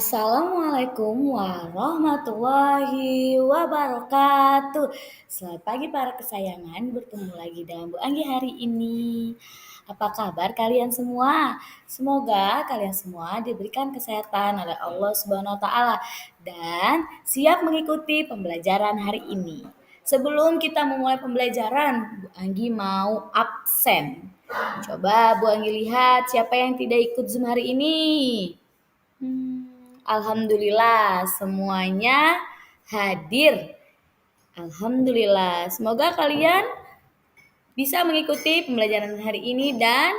Assalamualaikum warahmatullahi wabarakatuh. Selamat pagi para kesayangan, bertemu lagi dengan Bu Anggi hari ini. Apa kabar kalian semua? Semoga kalian semua diberikan kesehatan oleh Allah Subhanahu wa taala dan siap mengikuti pembelajaran hari ini. Sebelum kita memulai pembelajaran, Bu Anggi mau absen. Coba Bu Anggi lihat siapa yang tidak ikut Zoom hari ini. Alhamdulillah semuanya hadir. Alhamdulillah. Semoga kalian bisa mengikuti pembelajaran hari ini dan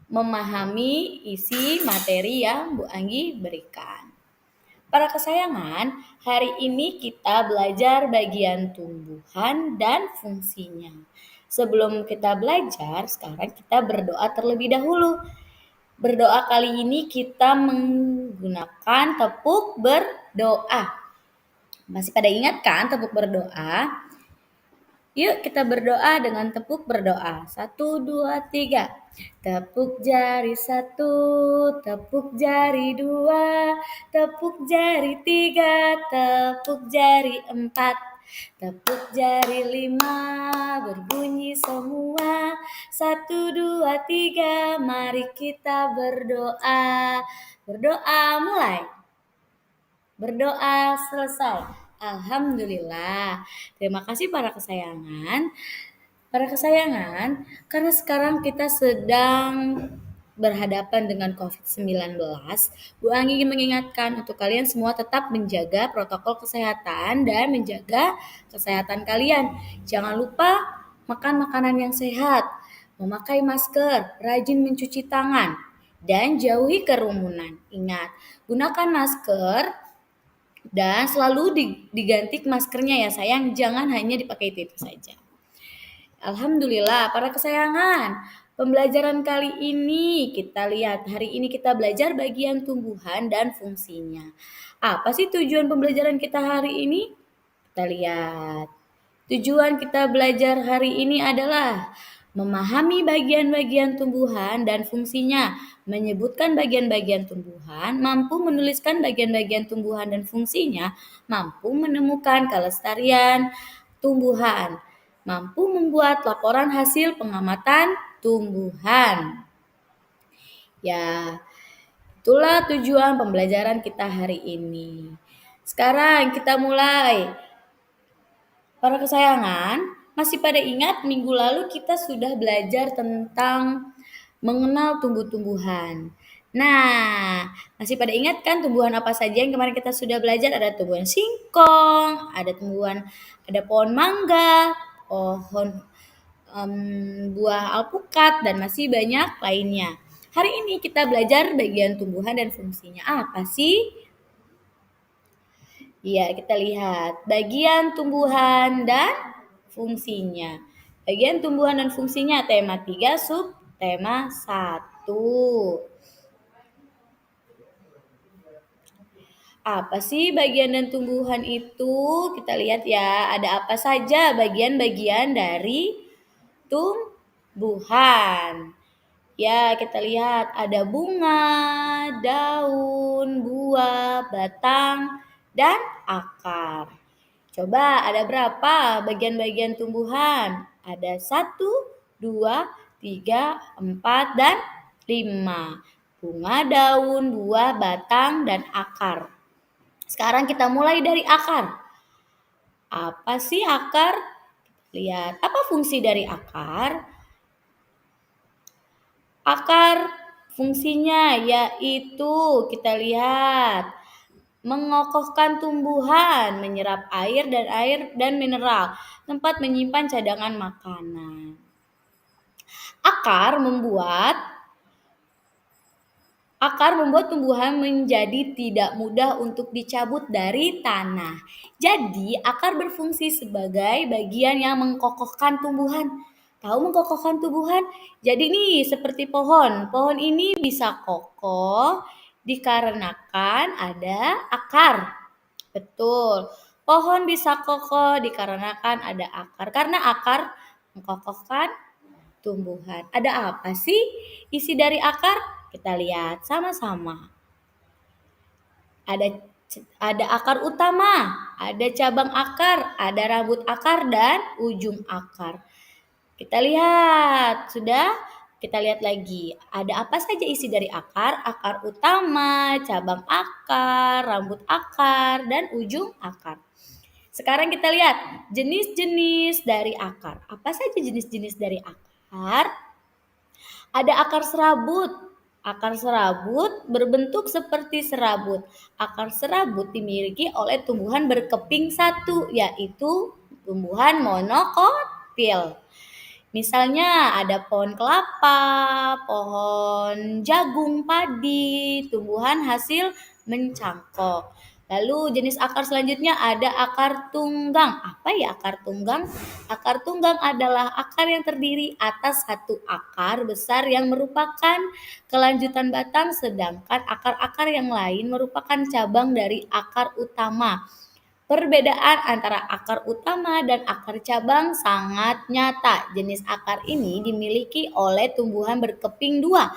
memahami isi materi yang Bu Anggi berikan. Para kesayangan, hari ini kita belajar bagian tumbuhan dan fungsinya. Sebelum kita belajar, sekarang kita berdoa terlebih dahulu. Berdoa kali ini kita menggunakan tepuk berdoa. Masih pada ingat kan tepuk berdoa? Yuk kita berdoa dengan tepuk berdoa. 1, 2, 3. Tepuk jari 1, tepuk jari 2, tepuk jari 3, tepuk jari 4, tepuk jari 5, berbunyi semua. 1, 2, 3, mari kita berdoa. Berdoa mulai. Berdoa selesai. Alhamdulillah. Terima kasih para kesayangan. Para kesayangan, karena sekarang kita sedang berhadapan dengan COVID-19, Bu Anggi ingin mengingatkan untuk kalian semua tetap menjaga protokol kesehatan dan menjaga kesehatan kalian. Jangan lupa makan makanan yang sehat, memakai masker, rajin mencuci tangan, dan jauhi kerumunan. Ingat, gunakan masker dan selalu diganti maskernya ya sayang, jangan hanya dipakai itu saja. Alhamdulillah para kesayangan, pembelajaran kali ini kita lihat, hari ini kita belajar bagian tumbuhan dan fungsinya. Apa sih tujuan pembelajaran kita hari ini? Kita lihat. Tujuan kita belajar hari ini adalah memahami bagian-bagian tumbuhan dan fungsinya, menyebutkan bagian-bagian tumbuhan, mampu menuliskan bagian-bagian tumbuhan dan fungsinya, mampu menemukan kelestarian tumbuhan, mampu membuat laporan hasil pengamatan tumbuhan. Ya, itulah tujuan pembelajaran kita hari ini. Sekarang kita mulai. Para kesayangan, masih pada ingat minggu lalu kita sudah belajar tentang mengenal tumbuh-tumbuhan. Nah, masih pada ingat kan tumbuhan apa saja yang kemarin kita sudah belajar? Ada tumbuhan singkong, ada pohon mangga, pohon buah alpukat, dan masih banyak lainnya. Hari ini kita belajar bagian tumbuhan dan fungsinya. Apa sih? Ya, kita lihat bagian tumbuhan dan fungsinya. Bagian tumbuhan dan fungsinya tema 3 sub tema 1. Apa sih bagian dan tumbuhan itu? Kita lihat ya, ada apa saja bagian-bagian dari tumbuhan. Ya, kita lihat ada bunga, daun, buah, batang, dan akar. Coba ada berapa bagian-bagian tumbuhan? Ada 1, 2, 3, 4, dan 5. Bunga, daun, buah, batang, dan akar. Sekarang kita mulai dari akar. Apa sih akar? Lihat, apa fungsi dari akar? Akar fungsinya yaitu kita lihat mengokohkan tumbuhan, menyerap air dan mineral, tempat menyimpan cadangan makanan. Akar membuat tumbuhan menjadi tidak mudah untuk dicabut dari tanah. Jadi, akar berfungsi sebagai bagian yang mengkokohkan tumbuhan. Tahu mengkokohkan tumbuhan? Jadi nih, seperti pohon. Pohon ini bisa kokoh dikarenakan ada akar. Betul. Pohon bisa kokoh dikarenakan ada akar. Karena akar mengkokohkan tumbuhan. Ada apa sih isi dari akar? Kita lihat sama-sama. Ada ada akar utama, ada cabang akar, ada rambut akar dan ujung akar. Kita lihat, sudah? Kita lihat lagi. Ada apa saja isi dari akar? Akar utama, cabang akar, rambut akar, dan ujung akar. Sekarang kita lihat jenis-jenis dari akar. Apa saja jenis-jenis dari akar? Ada akar serabut. Akar serabut berbentuk seperti serabut. Akar serabut dimiliki oleh tumbuhan berkeping satu, yaitu tumbuhan monokotil. Misalnya ada pohon kelapa, pohon jagung, padi, tumbuhan hasil mencangkok. Lalu jenis akar selanjutnya ada akar tunggang. Apa ya akar tunggang? Akar tunggang adalah akar yang terdiri atas satu akar besar yang merupakan kelanjutan batang, sedangkan akar-akar yang lain merupakan cabang dari akar utama. Perbedaan antara akar utama dan akar cabang sangat nyata. Jenis akar ini dimiliki oleh tumbuhan berkeping dua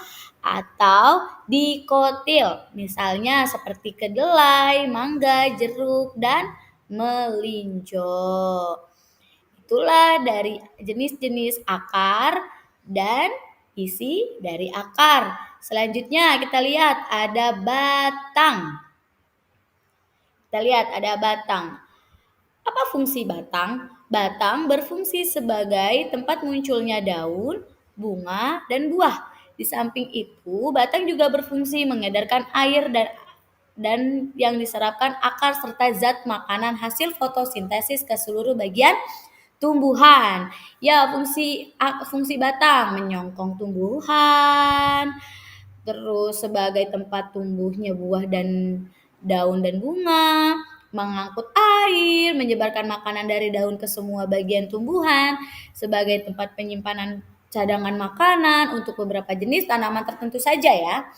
atau dikotil, misalnya seperti kedelai, mangga, jeruk, dan melinjo. Itulah dari jenis-jenis akar dan isi dari akar. Selanjutnya kita lihat ada batang. Kita lihat ada batang. Apa fungsi batang? Batang berfungsi sebagai tempat munculnya daun, bunga, dan buah. Di samping itu, batang juga berfungsi mengedarkan air dan yang diserapkan akar serta zat makanan hasil fotosintesis ke seluruh bagian tumbuhan. Ya, fungsi batang menyongkong tumbuhan, terus sebagai tempat tumbuhnya buah dan daun dan bunga, mengangkut air, menyebarkan makanan dari daun ke semua bagian tumbuhan, sebagai tempat penyimpanan cadangan makanan untuk beberapa jenis tanaman tertentu saja ya.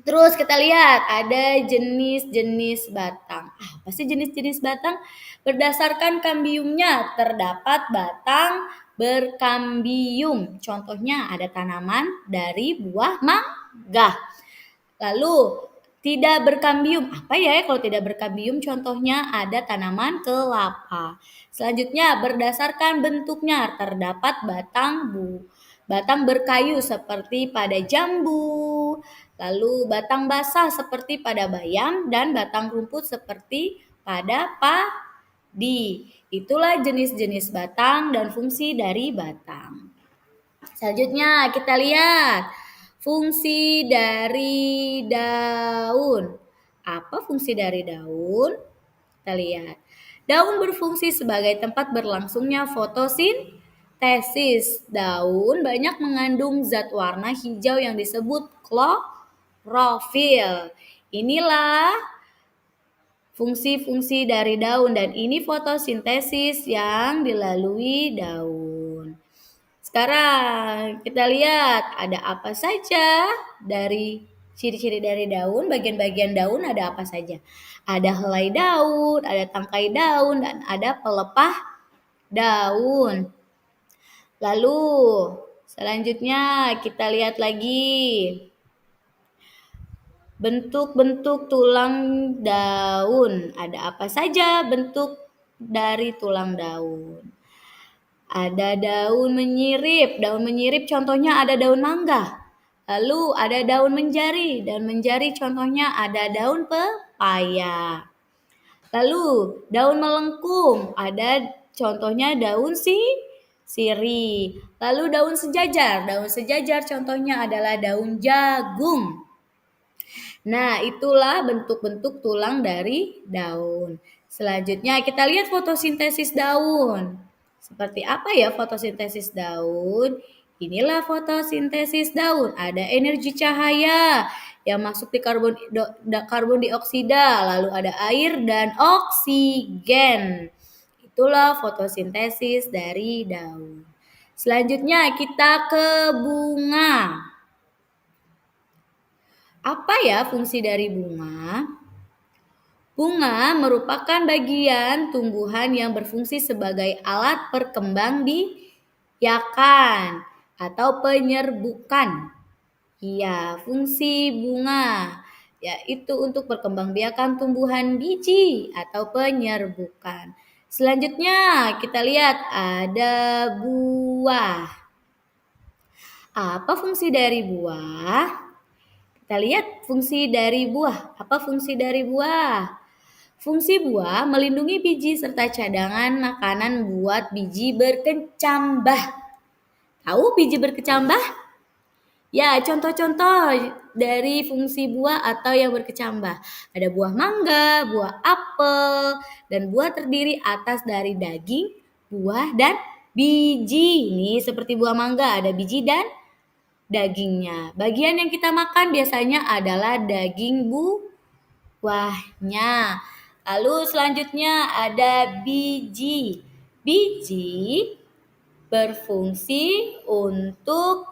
Terus kita lihat ada jenis-jenis batang. Apa sih jenis-jenis batang? Berdasarkan kambiumnya terdapat batang berkambium. Contohnya ada tanaman dari buah mangga. Lalu tidak berkambium. Apa ya kalau tidak berkambium? Contohnya ada tanaman kelapa. Selanjutnya berdasarkan bentuknya terdapat batang berkayu seperti pada jambu, lalu batang basah seperti pada bayam, dan batang rumput seperti pada padi. Itulah jenis-jenis batang dan fungsi dari batang. Selanjutnya kita lihat fungsi dari daun. Apa fungsi dari daun? Kita lihat. Daun berfungsi sebagai tempat berlangsungnya fotosintesis. Daun banyak mengandung zat warna hijau yang disebut klorofil. Inilah fungsi-fungsi dari daun dan ini fotosintesis yang dilalui daun. Sekarang kita lihat ada apa saja dari ciri-ciri dari daun, bagian-bagian daun ada apa saja. Ada helai daun, ada tangkai daun, dan ada pelepah daun. Lalu selanjutnya kita lihat lagi bentuk-bentuk tulang daun. Ada apa saja bentuk dari tulang daun? Ada daun menyirip. Daun menyirip contohnya ada daun mangga. Lalu ada daun menjari. Daun menjari contohnya ada daun pepaya. Lalu daun melengkung. Ada contohnya daun sirih. Lalu daun sejajar. Daun sejajar contohnya adalah daun jagung. Nah, itulah bentuk-bentuk tulang dari daun. Selanjutnya kita lihat fotosintesis daun. Seperti apa ya fotosintesis daun? Inilah fotosintesis daun. Ada energi cahaya yang masuk di karbon dioksida, lalu ada air dan oksigen. Itulah fotosintesis dari daun. Selanjutnya kita ke bunga. Apa ya fungsi dari bunga? Bunga merupakan bagian tumbuhan yang berfungsi sebagai alat perkembangbiakan atau penyerbukan. Iya, fungsi bunga. yaitu untuk perkembangbiakan tumbuhan biji atau penyerbukan. Selanjutnya kita lihat ada buah. Apa fungsi dari buah? Kita lihat fungsi dari buah. Apa fungsi dari buah? Fungsi buah melindungi biji serta cadangan makanan buat biji berkecambah. Tahu biji berkecambah? Ya, contoh-contoh dari fungsi buah atau yang berkecambah. Ada buah mangga, buah apel, dan buah terdiri atas dari daging, buah, dan biji. Ini seperti buah mangga, ada biji dan dagingnya. Bagian yang kita makan biasanya adalah daging buahnya. Lalu selanjutnya ada biji. Biji berfungsi untuk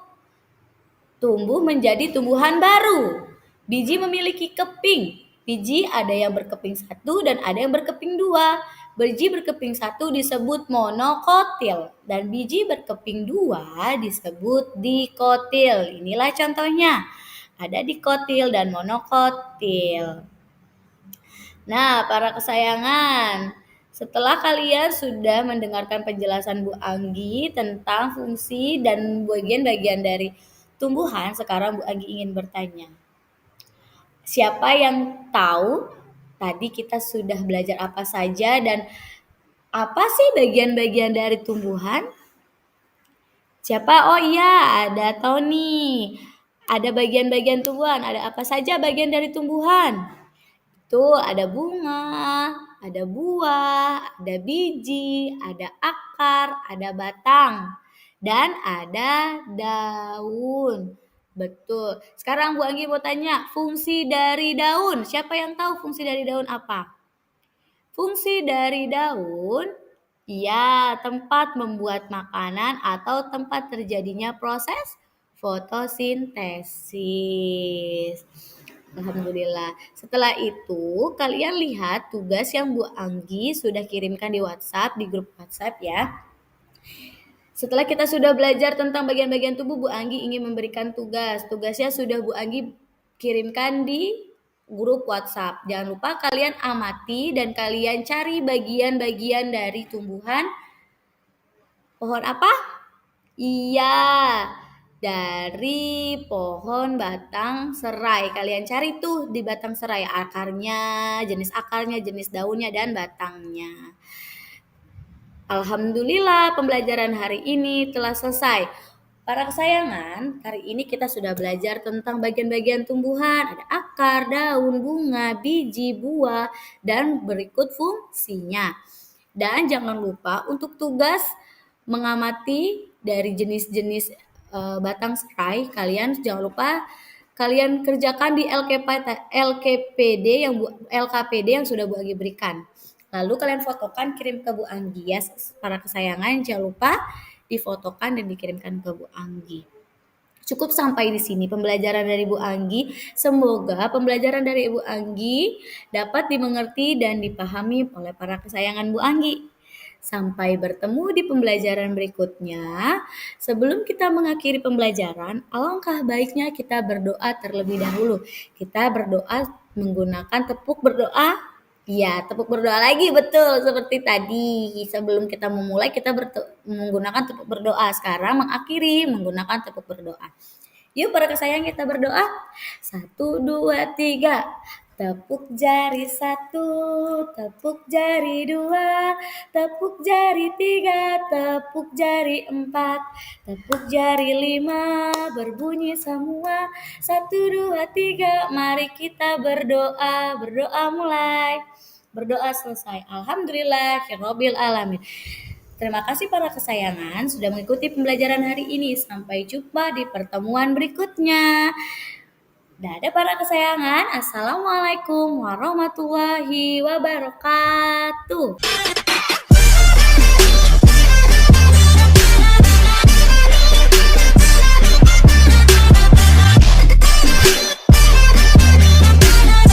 tumbuh menjadi tumbuhan baru. Biji memiliki keping. Biji ada yang berkeping 1 dan ada yang berkeping 2. Biji berkeping 1 disebut monokotil dan biji berkeping 2 disebut dikotil. Inilah contohnya. Ada dikotil dan monokotil. Nah, para kesayangan, setelah kalian sudah mendengarkan penjelasan Bu Anggi tentang fungsi dan bagian-bagian dari tumbuhan, sekarang Bu Anggi ingin bertanya. Siapa yang tahu tadi kita sudah belajar apa saja dan apa sih bagian-bagian dari tumbuhan? Siapa? Oh iya, ada Tony. Ada bagian-bagian tumbuhan. Ada apa saja bagian dari tumbuhan? Tuh ada bunga, ada buah, ada biji, ada akar, ada batang, dan ada daun. Betul. Sekarang Bu Anggi mau tanya, fungsi dari daun. Siapa yang tahu fungsi dari daun apa? Fungsi dari daun, ya tempat membuat makanan atau tempat terjadinya proses fotosintesis. Alhamdulillah. Setelah itu, kalian lihat tugas yang Bu Anggi sudah kirimkan di WhatsApp, di grup WhatsApp ya. Setelah kita sudah belajar tentang bagian-bagian tubuh, Bu Anggi ingin memberikan tugas. Tugasnya sudah Bu Anggi kirimkan di grup WhatsApp. Jangan lupa kalian amati dan kalian cari bagian-bagian dari tumbuhan. Pohon apa? Iya, dari pohon batang serai. Kalian cari tuh di batang serai akarnya, jenis daunnya, dan batangnya. Alhamdulillah pembelajaran hari ini telah selesai. Para kesayangan, hari ini kita sudah belajar tentang bagian-bagian tumbuhan. Ada akar, daun, bunga, biji, buah, dan berikut fungsinya. Dan jangan lupa untuk tugas mengamati dari jenis-jenis batang serai. Kalian jangan lupa kalian kerjakan di LKPD yang sudah Bu Anggi berikan. Lalu kalian fotokan, kirim ke Bu Anggi ya, para kesayangan. Jangan lupa difotokan dan dikirimkan ke Bu Anggi. Cukup sampai di sini pembelajaran dari Bu Anggi. Semoga pembelajaran dari Bu Anggi dapat dimengerti dan dipahami oleh para kesayangan Bu Anggi. Sampai bertemu di pembelajaran berikutnya. Sebelum kita mengakhiri pembelajaran, alangkah baiknya kita berdoa terlebih dahulu. Kita berdoa menggunakan tepuk berdoa. Iya, tepuk berdoa lagi, betul seperti tadi. Sebelum kita memulai kita menggunakan tepuk berdoa. Sekarang mengakhiri menggunakan tepuk berdoa. Yuk para kesayang kita berdoa. 1, 2, 3. Tepuk jari 1, tepuk jari 2, tepuk jari 3, tepuk jari 4, tepuk jari 5, berbunyi semua. 1, 2, 3, mari kita berdoa. Berdoa mulai. Berdoa selesai. Alhamdulillahirabbil alamin. Terima kasih para kesayangan sudah mengikuti pembelajaran hari ini. Sampai jumpa di pertemuan berikutnya. Dadah para kesayangan. Assalamualaikum warahmatullahi wabarakatuh.